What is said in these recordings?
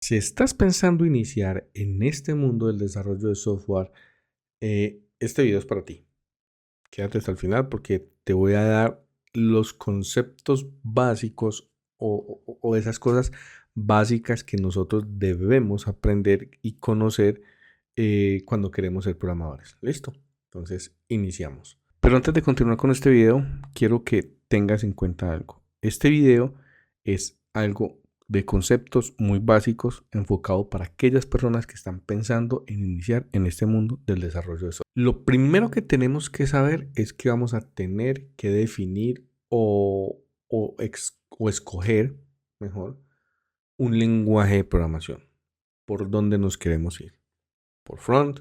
Si estás pensando iniciar en este mundo del desarrollo de software, este video es para ti. Quédate hasta el final porque te voy a dar los conceptos básicos o esas cosas básicas que nosotros debemos aprender y conocer cuando queremos ser programadores. ¿Listo? Entonces, iniciamos. Pero antes de continuar con este video, quiero que tengas en cuenta algo. Este video es algo de conceptos muy básicos enfocado para aquellas personas que están pensando en iniciar en este mundo del desarrollo de software. Lo primero que tenemos que saber es que vamos a tener que definir o escoger, mejor, un lenguaje de programación. ¿Por dónde nos queremos ir? ¿Por front?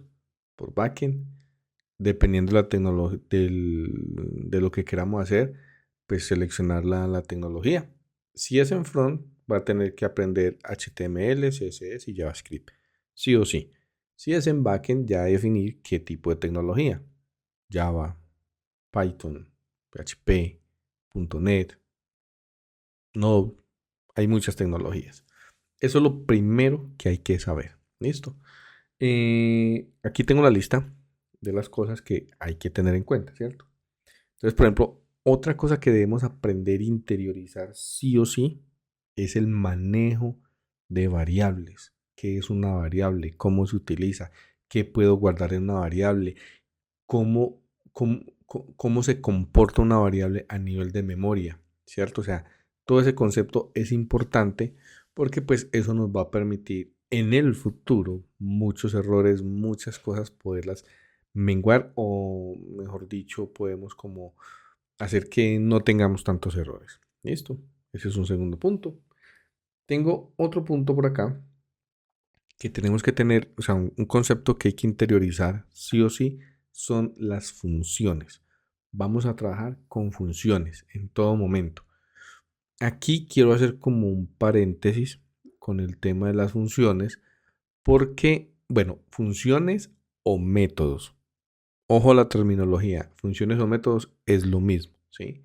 ¿Por backend? Dependiendo de la tecnología, de lo que queramos hacer, pues seleccionar la tecnología. Si es en front, va a tener que aprender HTML, CSS y JavaScript, sí o sí. Si es en backend, ya definir qué tipo de tecnología. Java, Python, PHP, .NET, Node, hay muchas tecnologías. Eso es lo primero que hay que saber. ¿Listo? Aquí tengo la lista de las cosas que hay que tener en cuenta, ¿cierto? Entonces, por ejemplo, otra cosa que debemos aprender e interiorizar sí o sí es el manejo de variables. ¿Qué es una variable? ¿Cómo se utiliza? ¿Qué puedo guardar en una variable? ¿Cómo, cómo se comporta una variable a nivel de memoria? ¿Cierto? O sea, todo ese concepto es importante porque pues eso nos va a permitir en el futuro muchos errores, muchas cosas poderlas menguar o mejor dicho, podemos como hacer que no tengamos tantos errores. ¿Listo? Ese es un segundo punto. Tengo otro punto por acá que tenemos que tener, o sea, un concepto que hay que interiorizar sí o sí son las funciones. Vamos a trabajar con funciones en todo momento. Aquí quiero hacer como un paréntesis con el tema de las funciones porque, bueno, funciones o métodos. Ojo a la terminología, funciones o métodos es lo mismo, ¿sí?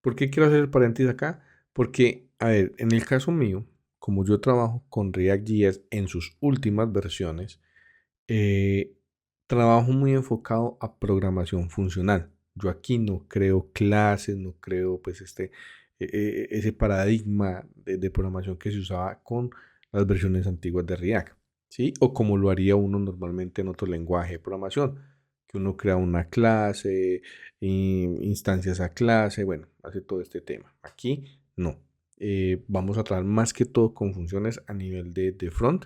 ¿Por qué quiero hacer el paréntesis acá? Porque, a ver, en el caso mío, como yo trabajo con React.js en sus últimas versiones, eh, trabajo muy enfocado a programación funcional. Yo aquí no creo clases, no creo pues ese paradigma de programación que se usaba con las versiones antiguas de React, ¿sí? O como lo haría uno normalmente en otro lenguaje de programación, que uno crea una clase, instancias a clase, bueno, hace todo este tema. Aquí no. Vamos a trabajar más que todo con funciones a nivel de front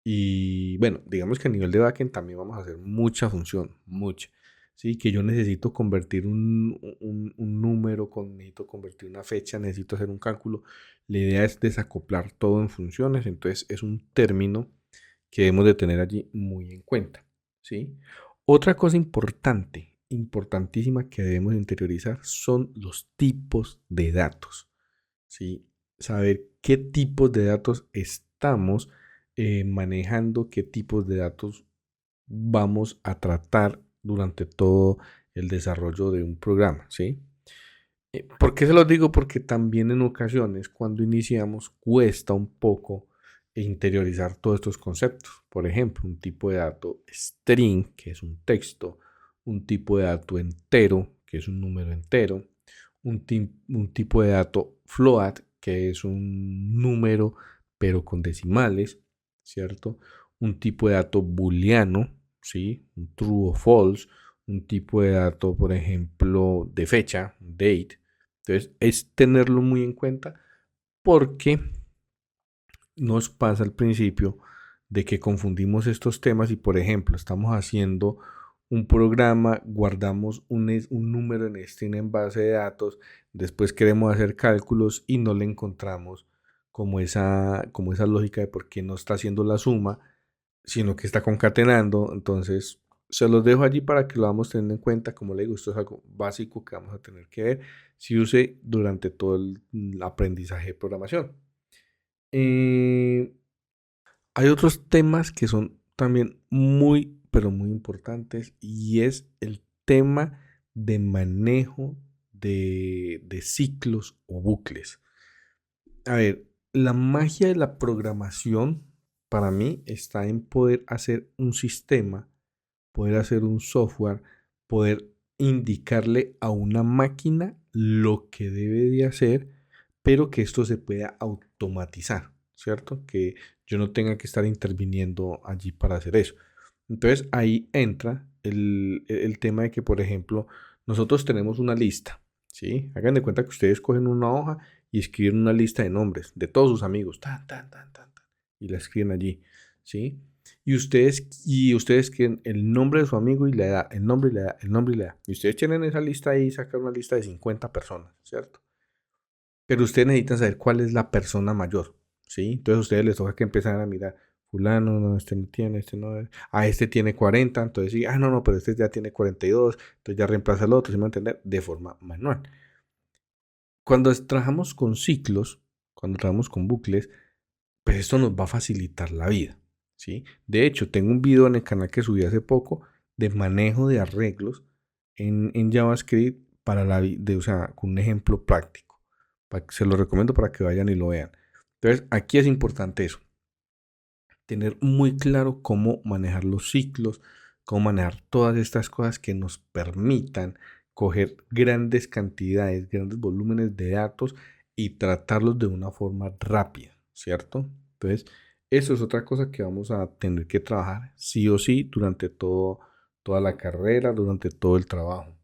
y bueno, digamos que a nivel de backend también vamos a hacer mucha función, mucha. Sí, que yo necesito convertir un número, necesito convertir una fecha, necesito hacer un cálculo. La idea es desacoplar todo en funciones, entonces es un término que debemos de tener allí muy en cuenta. ¿Sí? Otra cosa importante, importantísima que debemos interiorizar son los tipos de datos. ¿Sí? Saber qué tipos de datos estamos manejando, qué tipos de datos vamos a tratar durante todo el desarrollo de un programa, ¿sí? ¿Por qué se los digo? Porque también en ocasiones cuando iniciamos cuesta un poco interiorizar todos estos conceptos. Por ejemplo, un tipo de dato string, que es un texto, un tipo de dato entero, que es un número entero, un tipo de dato float, que es un número pero con decimales, ¿cierto? Un tipo de dato booleano, ¿sí? Un true o false, un tipo de dato, por ejemplo, de fecha, date. Entonces, es tenerlo muy en cuenta porque nos pasa al principio de que confundimos estos temas y, por ejemplo, estamos haciendo un programa, guardamos un número en string en base de datos, después queremos hacer cálculos y no le encontramos como esa lógica de por qué no está haciendo la suma, sino que está concatenando. Entonces, se los dejo allí para que lo vamos teniendo en cuenta. Como le digo, esto es algo básico que vamos a tener que ver si use durante todo el aprendizaje de programación. Eh, Hay otros temas que son también muy, pero muy importantes y es el tema de manejo de ciclos o bucles. A ver, la magia de la programación para mí está en poder hacer un sistema, poder hacer un software, poder indicarle a una máquina lo que debe de hacer, pero que esto se pueda automatizar, ¿cierto? Que yo no tenga que estar interviniendo allí para hacer eso. Entonces ahí entra el tema de que, por ejemplo, nosotros tenemos una lista, ¿sí? Hagan de cuenta que ustedes cogen una hoja y escriben una lista de nombres de todos sus amigos, tan, tan, tan, tan, tan, y la escriben allí, ¿sí? Y ustedes escriben el nombre de su amigo y la edad, el nombre y la edad, el nombre y la edad. Y ustedes tienen esa lista ahí y sacan una lista de 50 personas, ¿cierto? Pero ustedes necesitan saber cuál es la persona mayor, ¿sí? Entonces a ustedes les toca que empezar a mirar, fulano, no, este no tiene, este no, este tiene 40, entonces sí, no, no, pero este ya tiene 42, entonces ya reemplaza al otro, ¿sí me va a entender? De forma manual. Cuando trabajamos con ciclos, cuando trabajamos con bucles, pues esto nos va a facilitar la vida, ¿sí? De hecho, tengo un video en el canal que subí hace poco de manejo de arreglos en JavaScript para o sea, con un ejemplo práctico. Se lo recomiendo para que vayan y lo vean. Entonces, aquí es importante eso, tener muy claro cómo manejar los ciclos, cómo manejar todas estas cosas que nos permitan coger grandes cantidades, grandes volúmenes de datos y tratarlos de una forma rápida, ¿cierto? Entonces, eso es otra cosa que vamos a tener que trabajar sí o sí durante toda la carrera, durante todo el trabajo.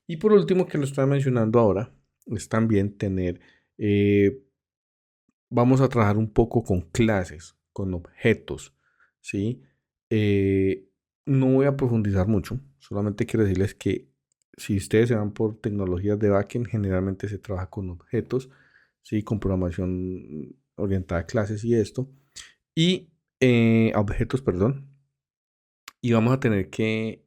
Y por último, que lo estaba mencionando ahora, es también tener, vamos a trabajar un poco con clases, con objetos, ¿sí? Eh, no voy a profundizar mucho, solamente quiero decirles que si ustedes se van por tecnologías de backend, generalmente se trabaja con objetos, ¿sí? Con programación orientada a clases y esto, y a objetos, perdón, y vamos a tener que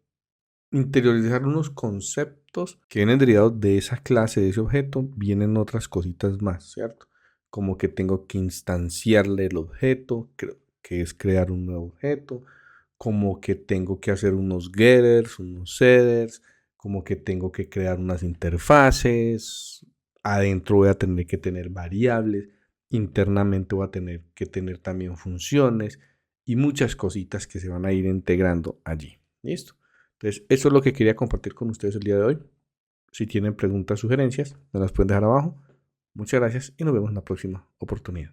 interiorizar unos conceptos que vienen derivados de esa clase, de ese objeto, vienen otras cositas más, ¿cierto? Como que tengo que instanciarle el objeto, que es crear un nuevo objeto, como que tengo que hacer unos getters, unos setters, como que tengo que crear unas interfaces, adentro voy a tener que tener variables, internamente voy a tener que tener también funciones y muchas cositas que se van a ir integrando allí. ¿Listo? Entonces, eso es lo que quería compartir con ustedes el día de hoy. Si tienen preguntas, sugerencias, me las pueden dejar abajo. Muchas gracias y nos vemos en la próxima oportunidad.